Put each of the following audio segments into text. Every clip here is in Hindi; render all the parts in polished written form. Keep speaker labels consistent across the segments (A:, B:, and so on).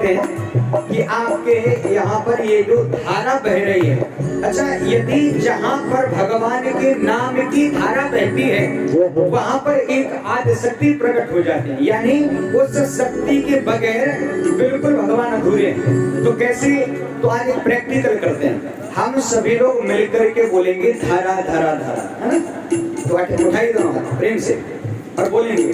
A: करते हैं कि आपके यहाँ पर ये जो धारा बह रही है, अच्छा यदि जहाँ पर भगवान के नाम की धारा बहती है वहाँ पर एक आदि शक्ति प्रकट हो जाती है, यानी उस शक्ति के बगैर बिल्कुल भगवान अधूरे हैं। तो कैसे? तो आज एक प्रैक्टिकल करते हैं, हम सभी लोग मिलकर के बोलेंगे धारा धारा धारा, है ना? तो उठाइए दोनों हाथ प्रेम से और बोलेंगे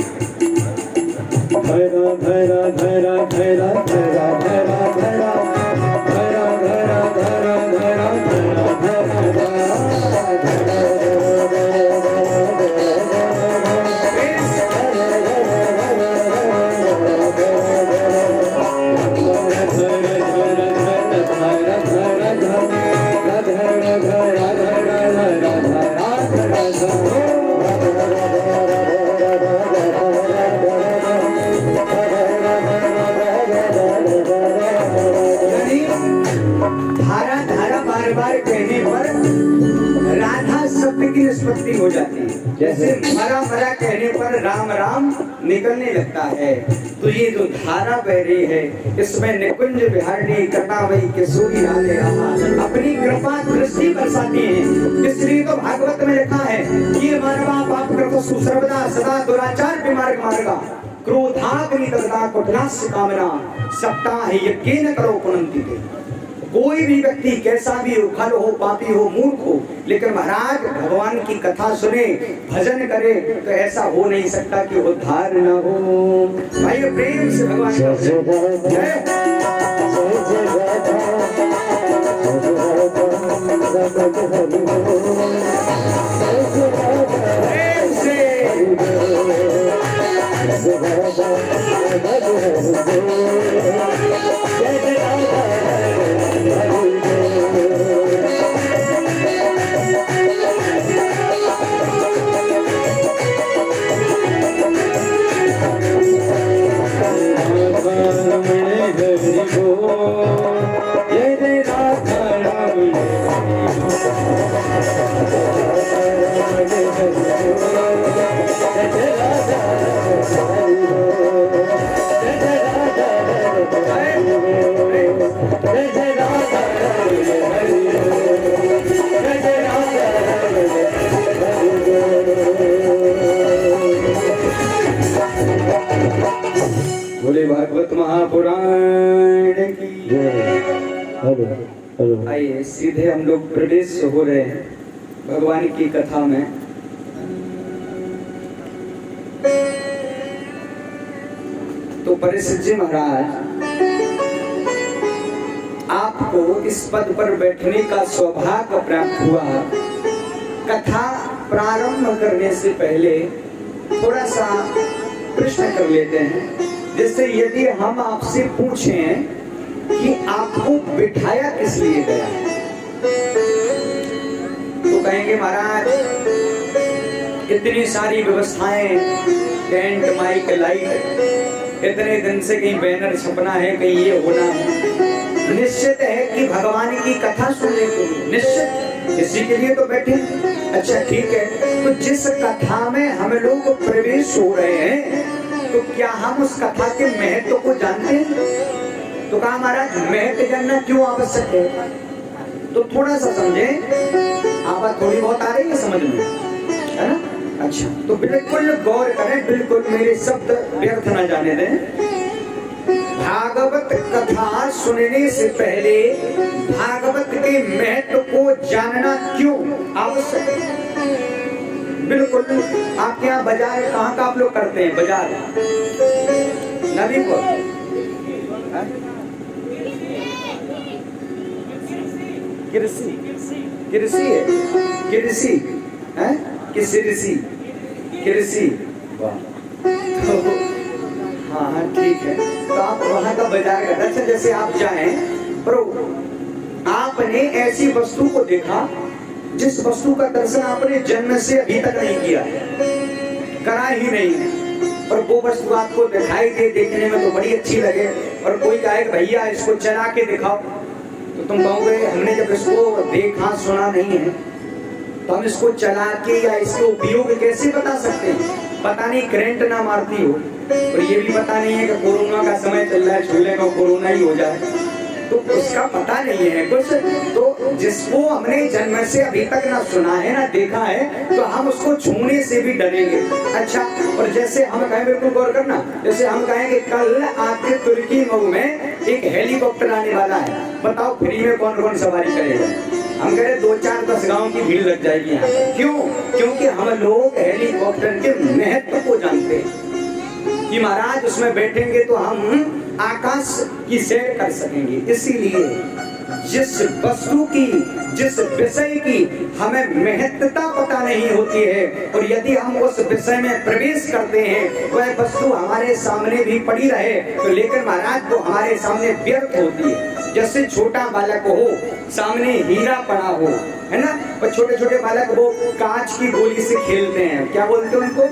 A: धैरा धैरा धैरा धैरा धैरा धैरा धैरा धैरा धैरा धैरा धैरा धैरा निष्पत्ति हो जाती है। जैसे मरा मरा कहने पर राम राम निकलने लगता है। तो ये जो धारा बह रही है इसमें निकुंज विहारिणी कटावई किशोरी राधे अपनी कृपा दृष्टि बरसाती है। इसलिए तो भागवत में लिखा है ये मानवा पाप कृत सुसर्वदा सदा दुराचार विमार्ग मार्गा क्रोधाग्नि तथा कुटनास्य कामना सप्ताह यज्ञेन करो पुनंति ते। कोई भी व्यक्ति कैसा भी हो, खल हो, पापी हो, मूर्ख हो, लेकिन महाराज भगवान की कथा सुने, भजन करे तो ऐसा हो नहीं सकता कि उद्धार न हो। भाई प्रेम से भगवान का प्रेम से बोले भागवत महापुराण की। आइए सीधे हम लोग प्रवेश हो रहे हैं भगवान की कथा में। तो परीक्षित जी महाराज, आपको इस पद पर बैठने का सौभाग्य प्राप्त हुआ। कथा प्रारंभ करने से पहले थोड़ा सा प्रश्न कर लेते हैं। जैसे यदि हम आपसे पूछें कि आपको बिठाया किस लिए गया, तो कहेंगे महाराज इतनी सारी व्यवस्थाएं, टेंट, माइक, लाइट, इतने दिन से कहीं बैनर छपना है, कहीं ये होना है। निश्चित है कि भगवान की कथा सुनने के लिए, निश्चित इसी के लिए तो बैठे। अच्छा ठीक है, तो जिस कथा में हम लोग प्रवेश हो रहे हैं तो क्या हम उस कथा के महत्व को जानते हैं? तो कहा महाराज महत्व जानना क्यों आवश्यक है? तो थोड़ा सा समझें, आप थोड़ी बहुत आ रही है समझ में, है ना? अच्छा, तो बिल्कुल गौर करें, बिल्कुल मेरे शब्द व्यर्थ न जाने दें। भागवत कथा सुनने से पहले भागवत के महत्व को जानना क्यों आवश्यक है? बिल्कुल। आपके यहाँ बाजार कहाँ का आप लोग करते हैं? बाजार नदीपुर, कृषि, कृषि है, कृषि है कि सिरसी, कृषि। हाँ हाँ ठीक है, तो आप वहाँ का बाजार करते। अच्छा, जैसे आप जाएं पर आपने ऐसी वस्तु को देखा जिस वस्तु का दर्शन आपने जन्म से अभी तक नहीं किया, करा ही नहीं है, और वो वस्तु आपको दिखाई दे, देखने में तो बड़ी अच्छी लगे, और कोई कहे भैया इसको चला के दिखाओ, तो तुम कहोगे हमने जब इसको देखा सुना नहीं है तो हम इसको चला के या इसके उपयोग कैसे बता सकते हैं? पता नहीं करंट ना मारती हो, और ये भी पता नहीं है कि कोरोना का समय चल रहा है, छूले को कोरोना ही हो जाए, तो उसका पता नहीं है कुछ। तो जिसको हमने जन्म से अभी तक ना सुना है ना देखा है, तो हम उसको छूने से भी डरेंगे। अच्छा, और जैसे हम कहें, बिल्कुल गौर करना, जैसे हम कहें कि कल आपके तुर्की मऊ में एक हेलीकॉप्टर आने वाला है, बताओ फ्री में कौन कौन सवारी करेगा? हम कह रहे 2-4-10 गांव की भीड़ लग जाएगी यहाँ। क्यों? क्योंकि हम लोग हेलीकॉप्टर के महत्व को जानते हैं कि महाराज उसमें बैठेंगे तो हम आकाश की सैर कर सकेंगे। इसीलिए जिस वस्तु की, जिस विषय की हमें महत्वता पता नहीं होती है, और यदि हम उस विषय में प्रवेश करते हैं, वह वस्तु हमारे सामने भी पड़ी रहे तो लेकिन महाराज वो हमारे सामने व्यर्थ होती है। जैसे छोटा बालक हो, सामने हीरा पड़ा हो, है ना, और छोटे छोटे बालक वो कांच की गोली से खेलते हैं, क्या बोलते हैं उनको?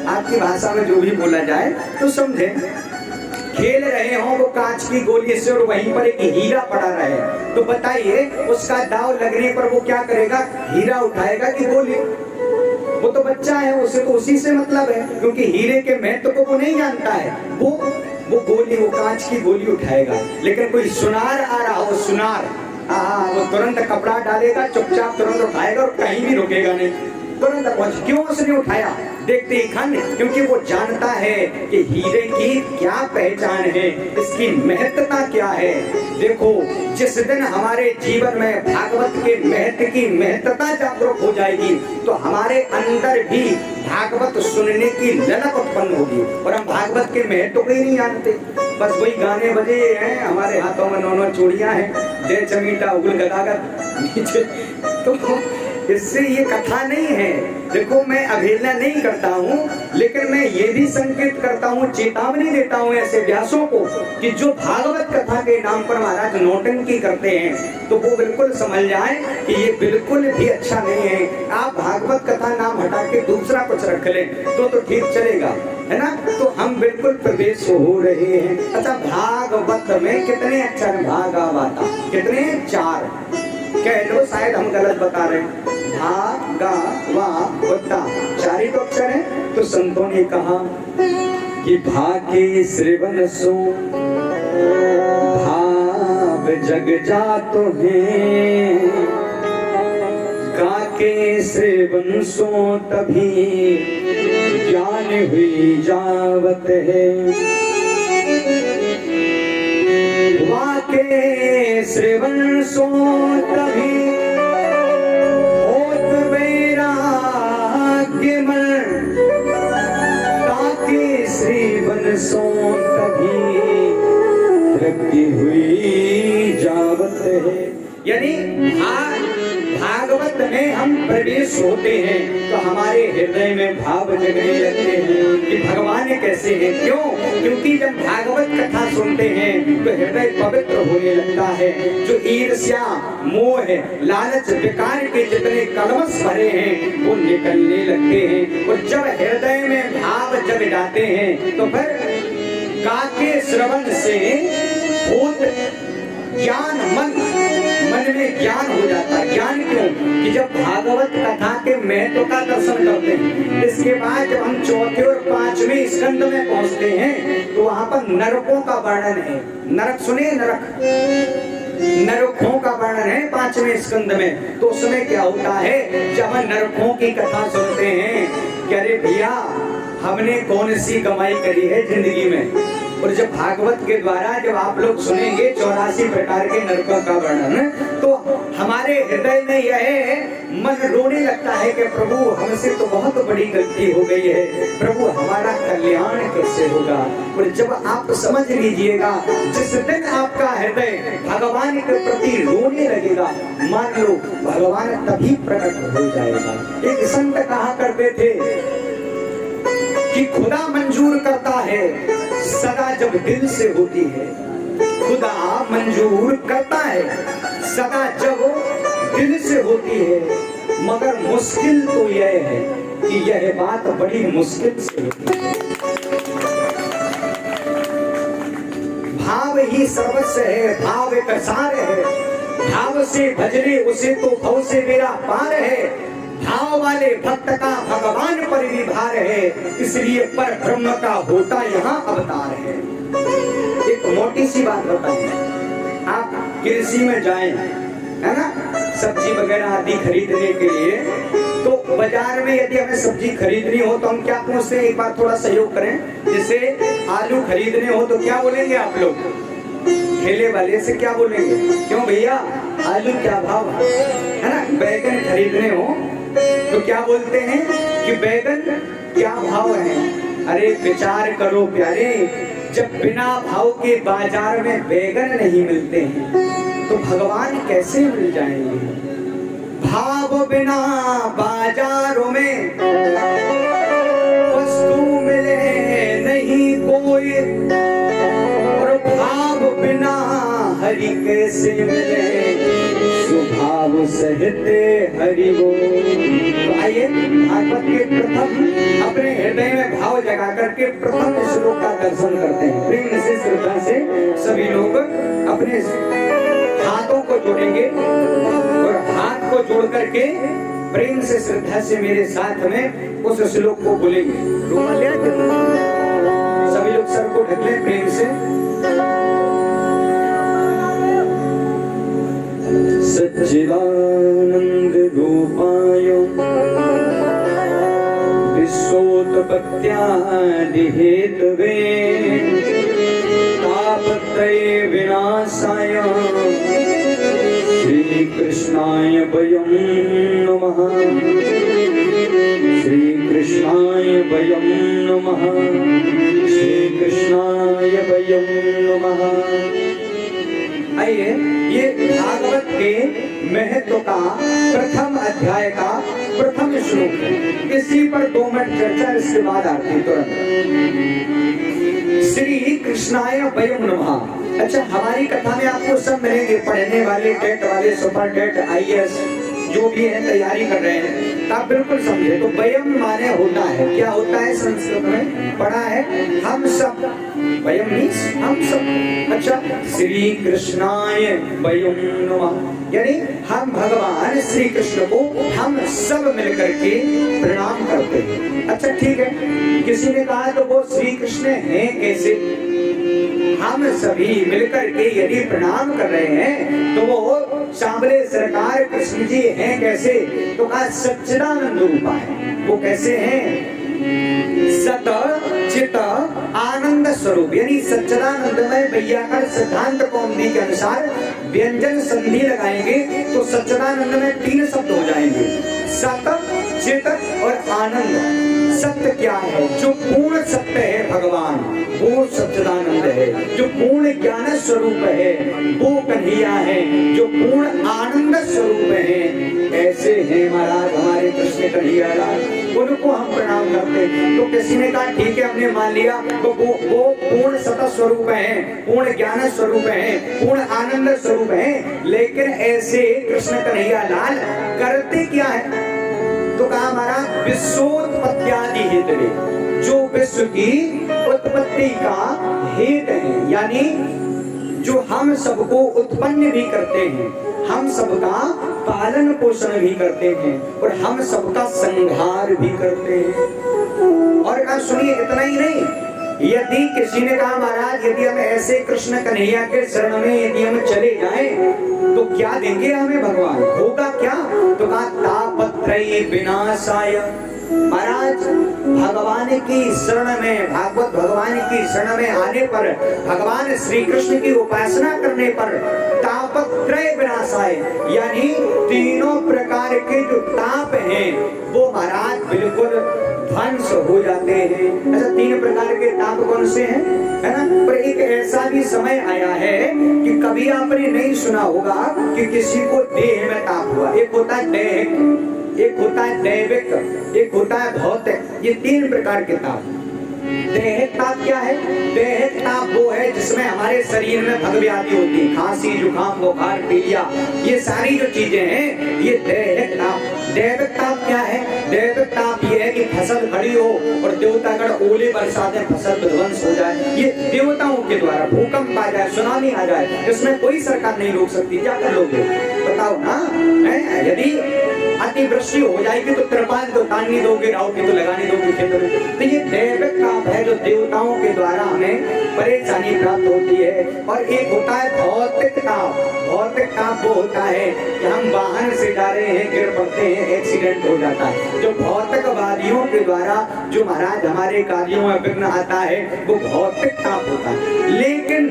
A: आपकी भाषा में जो भी बोला जाए तो समझे। खेल रहे हो वो कांच की गोली से और वहीं पर एक हीरा पड़ा रहे, तो बताइए उसका दाव लगने पर वो क्या करेगा? हीरा उठाएगा कि गोली? वो तो बच्चा है, उसे तो उसी से मतलब है, क्योंकि हीरे के महत्व को वो नहीं जानता है। वो गोली, वो कांच की गोली उठाएगा। लेकिन कोई सुनार आ रहा हो, सुनार, वो तुरंत कपड़ा डालेगा, चुपचाप तुरंत उठाएगा और कहीं भी रुकेगा नहीं, तुरंत पहुंच। क्यों उसने उठाया? देखते ही खन, क्योंकि वो जानता है कि हीरे की क्या पहचान है, इसकी महत्वता क्या है। देखो, जिस दिन हमारे जीवन में भागवत के महत्व की महत्वता जागरूक हो जाएगी तो हमारे अंदर भी भागवत सुनने की ललक उत्पन्न होगी। और हम भागवत के महत्व को ही नहीं जानते, बस वही गाने बजे हैं, हमारे हाथों में 9 चूड़ियां हैं, जय चमीटा उगल गदागर नीचे, तो इससे ये कथा नहीं है। देखो, मैं अवहेलना नहीं करता हूँ, लेकिन मैं ये भी संकेत करता हूँ, चेतावनी देता हूँ ऐसे व्यासों को कि जो भागवत कथा के नाम पर महाराज नौटंकी करते हैं, तो वो बिल्कुल समझ जाए कि ये बिल्कुल भी अच्छा नहीं है। आप भागवत कथा नाम हटा के दूसरा कुछ रख लें तो ठीक चलेगा, है ना। तो हम बिल्कुल प्रवेश हो रहे हैं। अच्छा, भागवत में कितने अक्षर? भागवता कितने? 4 कह लो, शायद हम गलत बता रहे हैं। भा गा वा वत्ता 4 ही तो अक्षर है। तो संतों ने कहा कि भागे श्रवण सो भाव जग जातो है, गाके श्रवण सो तभी ज्ञान हुई जावत है। वाके श्रवण सो तभी होत वैराग्य मन, ताके श्रवण सो तभी प्रगति हुई जावत है। यानी भागवत में हम प्रवेश होते हैं तो हमारे हृदय में भाव जगने लगते हैं कि भगवान कैसे हैं। क्यों? क्योंकि जब भागवत कथा सुनते हैं तो हृदय पवित्र होने लगता है। जो ईर्ष्या, मोह, लालच, विकार के जितने कलमश भरे हैं वो निकलने लगते हैं। और जब हृदय में भाव जग जाते हैं तो फिर काके श्रवण से भूत ज्ञान, मन में ज्ञान हो जाता है। ज्ञान क्यों? कि जब भागवत कथा के महत्व का दर्शन करते हैं, इसके बाद जब हम 4थे और 5वें स्कंद में पहुंचते हैं तो वहां पर नरकों का वर्णन है। नरक सुने? नरक, नरकों का वर्णन है 5वें स्कंद में। तो उसमें क्या होता है, जब हम नरकों की कथा सुनते हैं कि अरे भैया हमने कौन सी कमाई करी है जिंदगी में। और जब भागवत के द्वारा जब आप लोग सुनेंगे 84 प्रकार के नरकों का वर्णन, तो हमारे हृदय में यह मन रोने लगता है कि प्रभु हमसे तो बहुत बड़ी गलती हो गई है, प्रभु हमारा कल्याण कैसे होगा। और जब आप समझ लीजिएगा, जिस दिन आपका हृदय भगवान के प्रति रोने लगेगा, मान लो भगवान तभी प्रकट हो जाएगा। एक संत कहा करते थे कि खुदा मंजूर करता है सदा जब दिल से होती है। खुदा मंजूर करता है सदा जब दिल से होती है, मगर मुश्किल तो यह है कि यह बात बड़ी मुश्किल से होती है। भाव ही सर्वस्व है, भाव एक सार है, भाव से भजने उसे तो भव से मेरा पार है। भाव वाले भक्त का भगवान पर भी भार है, इसलिए पर ब्रह्म का होता यहाँ अवतार है। एक मोटी सी बात बताइए, आप कृषि में जाएं, है ना, सब्जी वगैरह आदि खरीदने के लिए, तो बाजार में यदि हमें सब्जी खरीदनी हो तो हम क्या पूछते हैं, एक बार थोड़ा सहयोग करें। जैसे आलू खरीदने हो तो क्या बोलेंगे आप लोग, ठेले वाले से क्या बोलेंगे, क्यों भैया आलू क्या भाव है ना। बैगन खरीदने हो तो क्या बोलते हैं कि बैगन क्या भाव है। अरे विचार करो प्यारे, जब बिना भाव के बाजार में बैगन नहीं मिलते हैं तो भगवान कैसे मिल जाएंगे। भाव बिना बाजारों में वस्तु मिले नहीं कोई, और भाव बिना हरि कैसे मिले, स्वभाव सहते हरि वो। तो आइए भागवत के प्रथम अपने हृदय में भाव जगा करके प्रथम श्लोक का दर्शन करते हैं। प्रेम से श्रद्धा से सभी लोग अपने हाथों को जोड़ेंगे और हाथ को जोड़ करके प्रेम से श्रद्धा से मेरे साथ में उस श्लोक को बोलेंगे। सभी लोग सर को ढक लें प्रेम से। सच्चिदानंद रूपाय विश्वोत्पत्त्यादि हेतवे तापत्रय विनाशाय श्री कृष्णाय वयं नमः। श्री कृष्णाय वयं नमः। श्री कृष्णाय वयं नमः। आइए, ये भागवत के महत्व का प्रथम अध्याय का प्रथम श्लोक है। इसी पर 2 मिनट चर्चा, इसके बाद आरती तुरंत। श्री कृष्णाय वयं नमः। अच्छा, हमारी कथा में आपको सब मिलेंगे, पढ़ने वाले, टेट वाले, सुपर टेट, IAS जो भी है तैयारी कर रहे हैं, तो आप बिल्कुल समझे। तो वयम माने होता है, क्या होता है संस्कृत में पढ़ा है, हम सब। वयम मीन्स हम सब। अच्छा, श्री कृष्णाय वयं नमः यानी हम भगवान श्री कृष्ण को हम सब मिलकर के प्रणाम करते हैं। अच्छा ठीक है, किसी ने कहा तो वो श्री कृष्ण हैं कैसे। हम सभी मिलकर के यदि प्रणाम कर रहे हैं तो वो सांबले सरकार कृष्ण जी हैं कैसे, तो कहा सच्चिदानंद रूपा है। वो कैसे हैं, सत चित आनंद स्वरूप, यानी सच्चिदानंदमय। वैयाकरण सिद्धांत कौमुदी के अनुसार व्यंजन संधि लगाएंगे तो सच्चिदानंद में 3 शब्द हो जाएंगे, सत चित और आनंद। सत्य क्या है, जो पूर्ण सत्य है भगवान वो सच्चिदानंद है। जो पूर्ण ज्ञान स्वरूप है वो कन्हैया है। जो पूर्ण आनंद स्वरूप है ऐसे हैं महाराज हमारे कृष्ण कन्हैया लाल, उनको हम प्रणाम करते हैं। तो किसी ने कहा ठीक है हमने मान लिया, तो वो पूर्ण सत्य स्वरूप है, पूर्ण ज्ञान स्वरूप है, पूर्ण आनंद स्वरूप है। लेकिन ऐसे कृष्ण कन्हैया लाल करते क्या है, तो कहा हमारा विश्वोत्पत्त्यादि हेतवे, जो विश्व की उत्पत्ति का हेतु है, यानी जो हम सबको उत्पन्न भी करते हैं, हम सबका पालन पोषण भी करते हैं और हम सबका संहार भी करते हैं। और कहा सुनिए इतना ही नहीं, यदि किसी ने कहा महाराज यदि हम ऐसे कृष्ण कन्हैया के शरण में यदि हम चले जाएं तो क्या देंगे हमें भगवान, होगा क्या, तो कहा तापत्रयी विनाशाय। महाराज भगवान की शरण में, भागवत भगवान की शरण में आने पर, भगवान श्री कृष्ण की उपासना करने पर तापत्रय विनाशाय, यानी तीनों प्रकार के जो ताप हैं वो महाराज बिल्कुल ध्वंस हो जाते हैं। अच्छा 3 प्रकार के ताप कौन से हैं, है ना। पर एक ऐसा भी समय आया है कि कभी आपने नहीं सुना होगा कि किसी को देह में ताप हुआ। एक होता है देह, एक होता है दैविक, एक होता है भौतिक। ये 3 प्रकार के ताप। देह ताप क्या है, देह ताप वो है जिसमें हमारे शरीर में भगव्याधि होती है, खांसी जुकाम बुखार पीलिया, ये सारी जो चीजें हैं ये देह ताप। दैविक ताप क्या है, दैविक ताप ये है कि फसल खड़ी हो और देवतागण ओले बरसा दें, फसल विध्वंस हो जाए, ये देवताओं के द्वारा भूकंप आ जाए, सुनामी आ जाए, इसमें कोई सरकार नहीं रोक सकती। क्या कर लोगे बताओ ना, यदि अतिवृष्टि हो जाएगी तो त्रिपाल तो तान नहीं दोगे, राउटी तो लगा नहीं दोगे खेतों में। तो ये दैविक ताप है जो देवताओं के द्वारा हमें परेशानी प्राप्त होती है। और एक होता है भौतिक ताप। भौतिक ताप वो होता है कि हम वाहन से जा रहे हैं, गिर पड़ते हैं, एक्सीडेंट हो जाता है। जो भौतिकवादियों के द्वारा जो महाराज हमारे कार्यों में विघ्न आता है वो भौतिक ताप होता है। लेकिन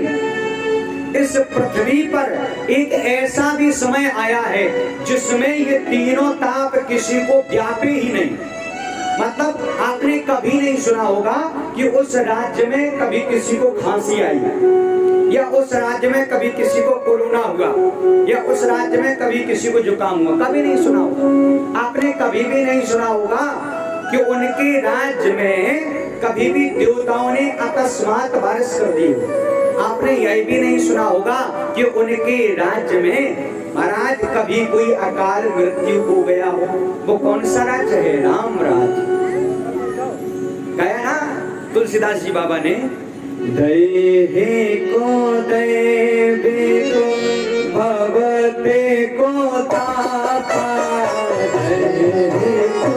A: इस पृथ्वी पर एक ऐसा भी समय आया है जिसमें ये तीनों ताप किसी को व्यापे ही नहीं। मतलब आपने कभी नहीं सुना होगा कि उस राज्य में कभी किसी को खांसी आई, या उस राज्य में कभी किसी को कोरोना हुआ, या उस राज्य में कभी किसी को जुकाम हुआ। कभी नहीं सुना होगा। आपने कभी भी नहीं सुना होगा कि उनके राज्य में कभी भी देवताओं ने अकस्मात बारिश कर दी हो। आपने यह भी नहीं सुना होगा कि उनके राज्य में महाराज कभी कोई अकाल मृत्यु हो गया हो। वो कौन सा राज्य है? राम राज्य। कहा ना तुलसीदास जी बाबा ने, दैहे को दैवे को भवते को तापा, दैहे को